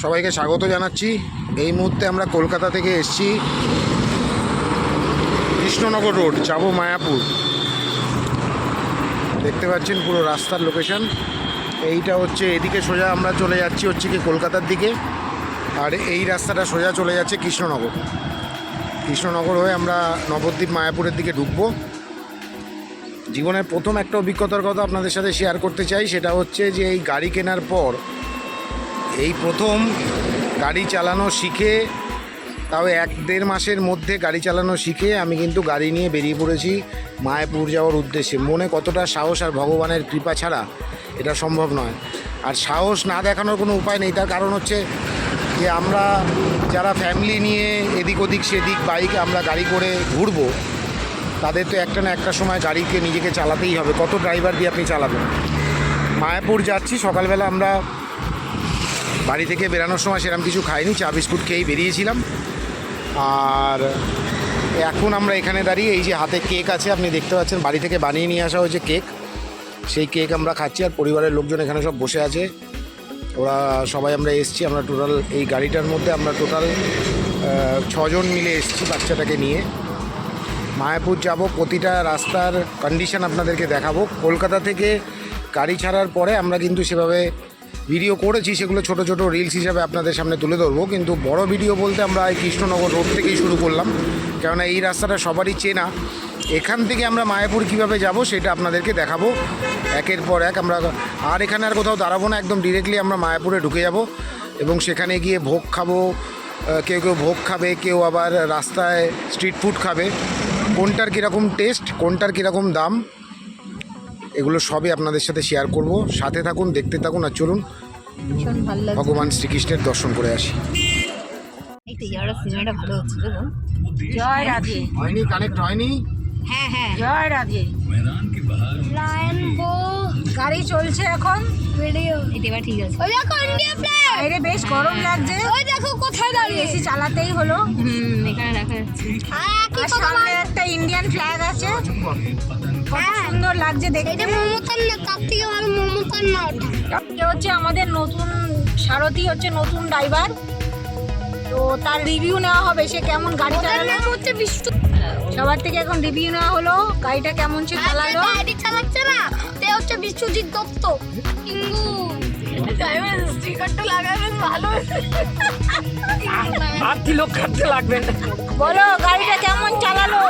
সবাইকে স্বাগত জানাচ্ছি। এই মুহূর্তে আমরা কলকাতা থেকে এসেছি কৃষ্ণনগর রোড, যাবো মায়াপুর। দেখতে পাচ্ছেন পুরো রাস্তার লোকেশন। এইটা হচ্ছে এদিকে সোজা আমরা চলে যাচ্ছি হচ্ছে কি কলকাতার দিকে, আর এই রাস্তাটা সোজা চলে যাচ্ছে কৃষ্ণনগর। কৃষ্ণনগর হয়ে আমরা নবদ্বীপ মায়াপুরের দিকে ঢুকবো। জীবনের প্রথম একটা অভিজ্ঞতার কথা আপনাদের সাথে শেয়ার করতে চাই, সেটা হচ্ছে যে এই গাড়ি কেনার পর এই প্রথম গাড়ি চালানো শিখে, তাও 1-1.5 মাসের মধ্যে গাড়ি চালানো শিখে আমি কিন্তু গাড়ি নিয়ে বেরিয়ে পড়েছি মায়াপুর যাওয়ার উদ্দেশ্যে। মনে কতটা সাহস আর ভগবানের কৃপা ছাড়া এটা সম্ভব নয়। আর সাহস না দেখানোর কোনো উপায় নেই, তার কারণ হচ্ছে যে আমরা যারা ফ্যামিলি নিয়ে এদিক ওদিক সেদিক বাইকে আমরা গাড়ি করে ঘুরবো, তাদের তো একটা না একটা সময় গাড়িকে নিজেকে চালাতেই হবে। কত ড্রাইভার দিয়ে আপনি চালাবেন। মায়াপুর যাচ্ছি, সকালবেলা আমরা বাড়ি থেকে বেরানোর সময় সেরকম কিছু খাইনি, চা বিস্কুট খেয়েই বেরিয়েছিলাম। আর এখন আমরা এখানে দাঁড়িয়ে, এই যে হাতে কেক আছে আপনি দেখতে পাচ্ছেন, বাড়ি থেকে বানিয়ে নিয়ে আসা হয়েছে কেক, সেই কেক আমরা খাচ্ছি। আর পরিবারের লোকজন এখানে সব বসে আছে, ওরা সবাই আমরা এসছি। আমরা টোটাল এই গাড়িটার মধ্যে আমরা টোটাল 6 জন মিলে এসছি বাচ্চাটাকে নিয়ে। মায়াপুর যাব, প্রতিটা রাস্তার কন্ডিশন আপনাদেরকে দেখাবো। কলকাতা থেকে গাড়ি ছাড়ার পরে আমরা কিন্তু সেভাবে ভিডিও করেছি, সেগুলো ছোট ছোট রিলস হিসাবে আপনাদের সামনে তুলে ধরবো। কিন্তু বড় ভিডিও বলতে আমরা এই কৃষ্ণনগর রোড থেকেই শুরু করলাম, কেননা এই রাস্তাটা সবারই চেনা। এখান থেকে আমরা মায়াপুর কিভাবে যাব সেটা আপনাদেরকে দেখাবো একের পর এক। আমরা আর এখানে আর কোথাও দাঁড়াবো না, একদম ডিরেক্টলি আমরা মায়াপুরে ঢুকে যাব এবং সেখানে গিয়ে ভোগ খাবো। কেউ কেউ ভোগ খাবে, কেউ আবার রাস্তায় স্ট্রিট ফুড খাবে। কোনটার কীরকম টেস্ট, কোনটার কীরকম দাম, এগুলো সবই আপনাদের সাথে শেয়ার করব। সাথে থাকুন, দেখতে থাকুন, আর চলুন ভগবান শ্রীকৃষ্ণের দর্শন করে আসি। জয় রাধে। হয়নি, কানেক্ট হয়নি। হ্যাঁ হ্যাঁ, জয় রাধে। গাড়ি চলছে এখন, এবার ঠিক আছে। বাইরে বেশ গরম লাগছে, ওই দেখো কোথায় দাঁড়িয়ে, এসি চালাতেই হলো। এখানে দেখা যাচ্ছে আর সামনে একটা ইন্ডিয়ান ফ্ল্যাগ আছে, কত সুন্দর লাগছে দেখতে। মমতার না, তার থেকে ভালো মমতার না। ওটা হচ্ছে আমাদের নতুন সারথি, হচ্ছে নতুন ড্রাইভার, তো তার রিভিউ নেওয়া হবে, সে কেমন গাড়ি চালালো। হচ্ছে বিষ্ণু, সবার থেকে এখন রিভিউ নেওয়া হলো গাড়িটা কেমন সে চালালো। গাড়ি চালাচ্ছে না, তে হচ্ছে বিশ্বজিৎ দত্ত। কিন্তু স্টিকারটা লাগাবেন ভালো, আর কি লোক খাটতে লাগবে। বলো গাড়িটা কেমন চালালো,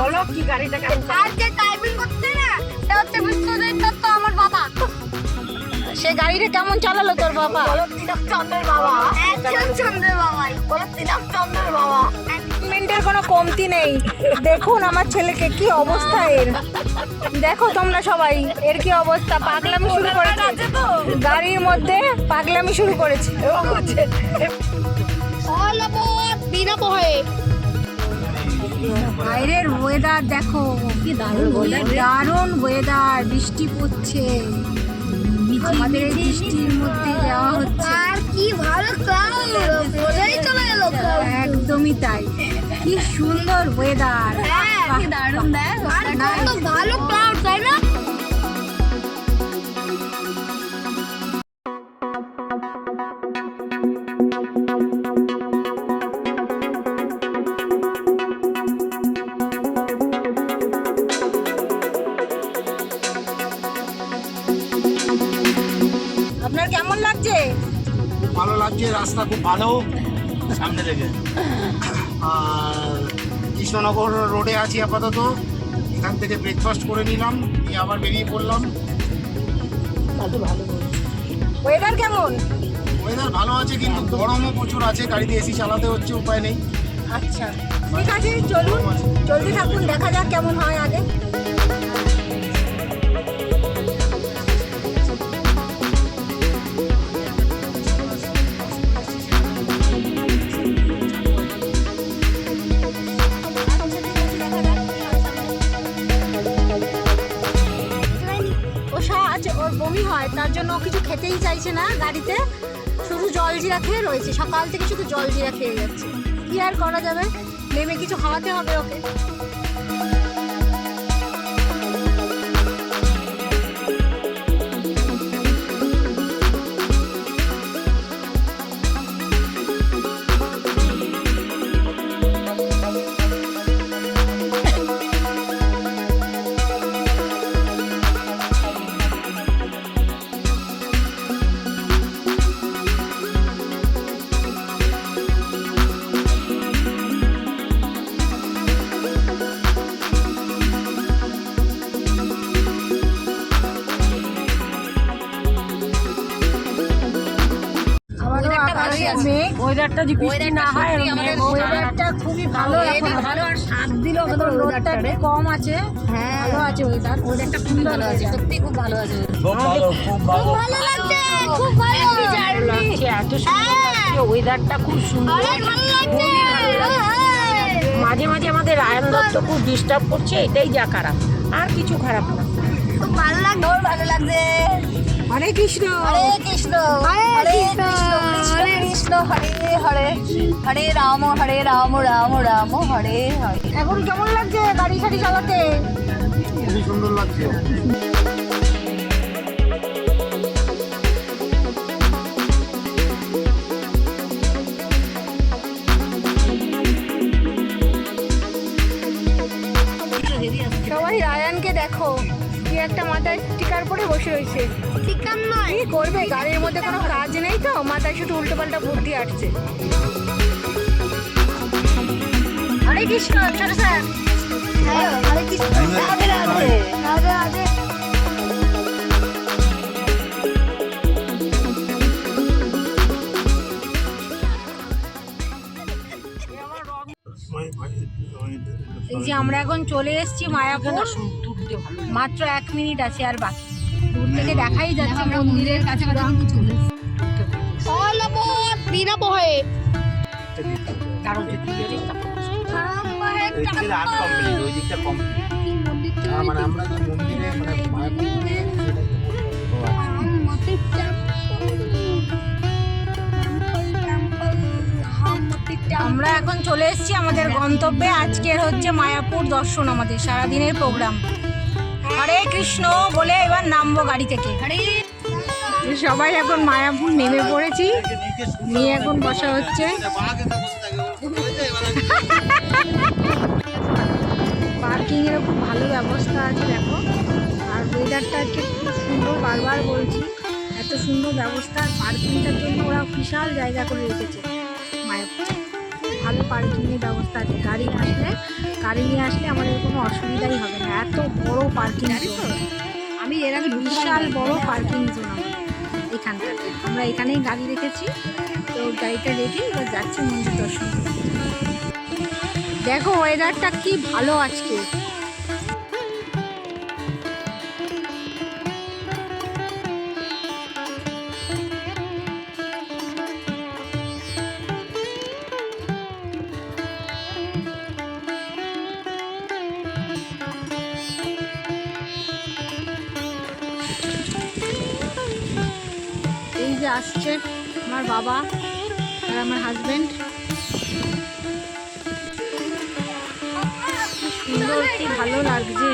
বলো কি গাড়িটা কেমন। আর যে টাইপিং করতে না, সে হচ্ছে বিশ্বজিৎ দত্ত, আমার বাবা। সে গাড়িটা কেমন চালালো তোর বাবা? বলো তিলক চন্দ্রের বাবা, চন্দ্রের বাবাই, বলো তিলক চন্দ্রের বাবা। মিনিটের কোনো কমতি নেই। দেখুন আমার ছেলেকে, কি অবস্থা এর, দেখো তোমরা সবাই এর কি অবস্থা। পাগলামি শুরু করেছে গাড়ির মধ্যে, পাগলামি শুরু করেছে। বাইরের ওয়েদার দেখো, কি দারুণ ওয়েদার, দারুণ ওয়েদার। বৃষ্টি পড়ছে, আমাদের এই বৃষ্টির মধ্যে যাওয়া হচ্ছে। আর কি ভালো ক্লাউড, বোঝাই চলে গেল। একদমই তাই, কি সুন্দর ওয়েদার, কি দারুণ। দেখ আর কত ভালো ক্লাউড, তাই না? আপনার কেমন লাগছে? ভালো লাগছে, রাস্তা খুব ভালো সামনে থেকে। আর কৃষ্ণনগর রোডে আছি আপাতত, এখান থেকে ব্রেকফাস্ট করে নিলাম, নিয়ে আবার বেরিয়ে পড়লাম। ওয়েদার কেমন? ওয়েদার ভালো আছে, কিন্তু গরমও প্রচুর আছে, গাড়িতে এসি চালাতে হচ্ছে, উপায় নেই। আচ্ছা ঠিক আছে, চলুন চলতে থাকুন, দেখা যাক কেমন হয় আগে। ওর বমি হয়, তার জন্য কিছু খেতেই চাইছে না গাড়িতে, শুধু জলজিরা খেয়ে রয়েছে, সকাল থেকে শুধু জলজিরা খেয়ে যাচ্ছে। কি আর করা যাবে, নেমে কিছু খাওয়াতে হবে ওকে। মেঘ, ওয়েদারটা যদি বৃষ্টি না হয়, আমাদের ওয়েদারটা খুবই ভালো, এখন ভালো, আর স্বাদ দিল, রোদটা একটু কম আছে, ভালো আছে ওয়েদার, ওয়েদারটা খুবই ভালো আছে, সত্যি খুব ভালো আছে, খুব ভালো লাগছে, খুব ভালো লাগছে, এত সুন্দর লাগছে, ওয়েদারটা খুব সুন্দর, মাঝে মাঝে আমাদের রায়ন দত্ত খুব ডিস্টার্ব করছে, এটাই যা খারাপ, আর কিছু খারাপ না। খুব ভালো লাগছে, ভালো লাগছে। হরে কৃষ্ণ, হরে কৃষ্ণ, হরে কৃষ্ণ, কৃষ্ণ কৃষ্ণ, হরে হরে, হরে রাম, রাম রাম, হরে হরে। এখন কেমন লাগছে গাড়ি সাড়ি চালাতে? খুবই সুন্দর লাগছে। সবাই রায়ানকে দেখো, কি একটা মাথায় স্টিকার পরে বসে রয়েছে। ঠিকান নয়, কি করবে, গাড়ির মধ্যে কোনো কাজ নেই তো, মাথায় শুধু উল্টো পাল্টা বুদ্ধি আসছে। হরে কৃষ্ণ, ছোট স্যার। হরে কৃষ্ণ, রাধে রাধে, রাধে রাধে। এই যে আমরা এখন চলে এসেছি মায়াপুর, মাত্র 1 মিনিট আছে আর বাকি, দূর থেকে দেখাই যাচ্ছে মন্দিরের কাছাকাছি চলে এসেছি। মানে আমরা যে মন্দিরে মানে মায়াপুরে আমরা এখন চলে এসেছি আমাদের গন্তব্যে। আজকের হচ্ছে মায়াপুর দর্শন, আমাদের সারাদিনের প্রোগ্রাম। হরে কৃষ্ণ বলে এবার নামবো গাড়ি থেকে। সবাই এখন মায়াপুর নেমে পড়েছি, নিয়ে এখন বসা হচ্ছে। পার্কিং এর খুব ভালো ব্যবস্থা আছে দেখো, আর ওয়েদারটা আজকে খুব সুন্দর, বারবার বলছি এত সুন্দর ব্যবস্থা। পার্কিংটার জন্য ওরা বিশাল জায়গা করে রেখেছে মায়াপুর, ভালো পার্কিংয়ের ব্যবস্থা আছে। গাড়ি নিয়ে আসলে আমাদের কোনো অসুবিধাই হবে না, এত বড় পার্কিং জোন। আমি এর আগে বিশাল বড় পার্কিং জোন এখানটাতে, আমরা এখানেই গাড়ি রেখেছি, তো গাড়িটা রেখে এবার যাচ্ছি মন্দির দর্শন করতে। দেখো ওয়েদারটা কি ভালো আজকে। এই যে আসছে আমার বাবা আর আমার হাজবেন্ড, সুন্দর, কি ভালো লাগছে।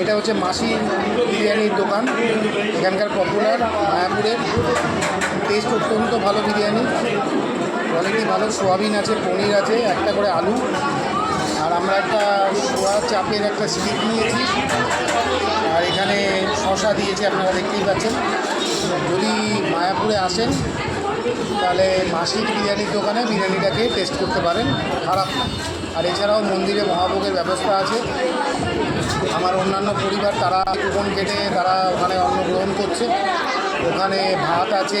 এটা হচ্ছে মাসি বিরিয়ানির দোকান, এখানকার পপুলার মায়াপুরের। টেস্ট অত্যন্ত ভালো, বিরিয়ানি কোয়ালিটি ভালো, সোয়াবিন আছে, পনির আছে, একটা করে আলু, আর আমরা একটা সোয়া চাপের একটা স্টিক নিয়েছি, আর এখানে শশা দিয়েছে, আপনারা দেখতেই পাচ্ছেন। যদি মায়াপুরে আসেন তাহলে মাসির বিরিয়ানির দোকানে বিরিয়ানিটাকে টেস্ট করতে পারেন, খারাপ না। আর এছাড়াও মন্দিরে মহাভোগের ব্যবস্থা আছে। আমার অন্যান্য পরিবার তারা কুপন কেটে তারা ওখানে অন্ন গ্রহণ করছে। ওখানে ভাত আছে,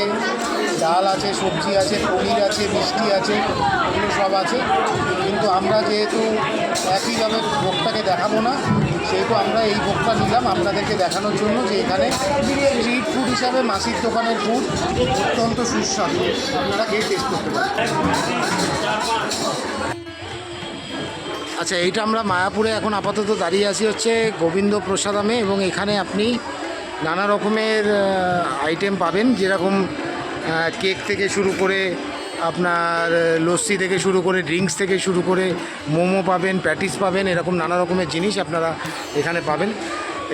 ডাল আছে, সবজি আছে, পনির আছে, মিষ্টি আছে, এগুলো সব আছে। কিন্তু আমরা যেহেতু একইভাবে ভোগটাকে দেখাবো না, সেহেতু আমরা এই ভোগটা নিলাম আপনাদেরকে দেখানোর জন্য যে এখানে স্ট্রিট ফুড হিসাবে মাসির দোকানের ফুড অত্যন্ত সুস্বাদু, আপনারা খেয়ে টেস্ট করতে পারেন। আচ্ছা, এইটা আমরা মায়াপুরে এখন আপাতত দাঁড়িয়ে আছি হচ্ছে গোবিন্দ প্রসাদামে, এবং এখানে আপনি নানা রকমের আইটেম পাবেন, যেরকম কেক থেকে শুরু করে আপনার লস্যি থেকে শুরু করে ড্রিঙ্কস থেকে শুরু করে মোমো পাবেন, প্যাটিস পাবেন, এরকম নানা রকমের জিনিস আপনারা এখানে পাবেন।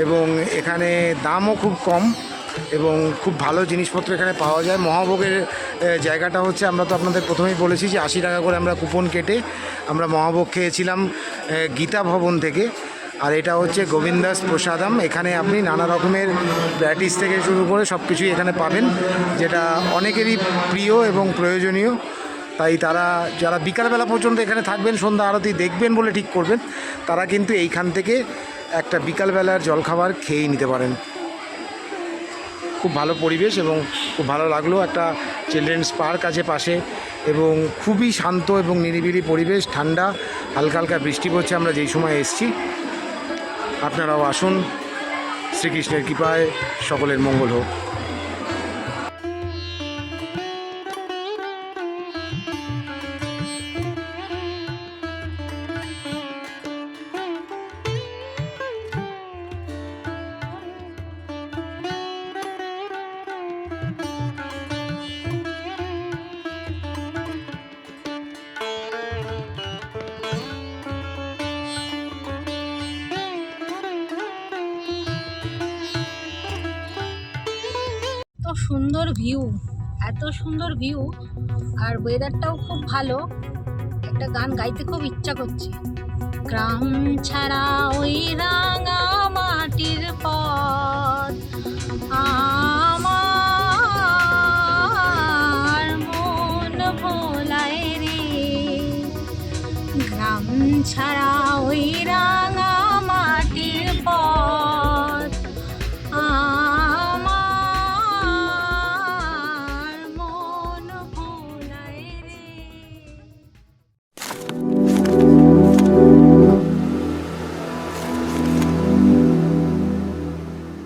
এবং এখানে দামও খুব কম এবং খুব ভালো জিনিসপত্র এখানে পাওয়া যায়। মহাভোগের জায়গাটা হচ্ছে, আমরা তো আপনাদের প্রথমেই বলেছি যে 80 টাকা করে আমরা কুপন কেটে আমরা মহাভোগ খেয়েছিলাম গীতা ভবন থেকে। আর এটা হচ্ছে গোবিন্দাস প্রসাদাম। এখানে আপনি নানা রকমের প্যাটিস থেকে শুরু করে সব কিছুই এখানে পাবেন, যেটা অনেকেরই প্রিয় এবং প্রয়োজনীয়। তাই তারা যারা বিকালবেলা পর্যন্ত এখানে থাকবেন, সন্ধ্যা আরতি দেখবেন বলে ঠিক করবেন, তারা কিন্তু এইখান থেকে একটা বিকালবেলার জলখাবার খেয়েই নিতে পারেন। খুব ভালো পরিবেশ এবং খুব ভালো লাগলো। একটা চিলড্রেন্স পার্ক আছে পাশে এবং খুবই শান্ত এবং নিরিবিলি পরিবেশ, ঠান্ডা, হালকা হালকা বৃষ্টি পড়ছে আমরা যেই সময় এসেছি। আপনারাও আসুন, শ্রীকৃষ্ণের কৃপায় সকলের মঙ্গল হোক। সুন্দর ভিউ, এত সুন্দর ভিউ, আর ওয়েদারটাও খুব ভালো। একটা গান গাইতে খুব ইচ্ছা করছে। গ্রাম ছাড়া ওই রাঙা মাটির পথ আমার মন ভোলায় রে, গ্রাম ছাড়া ওই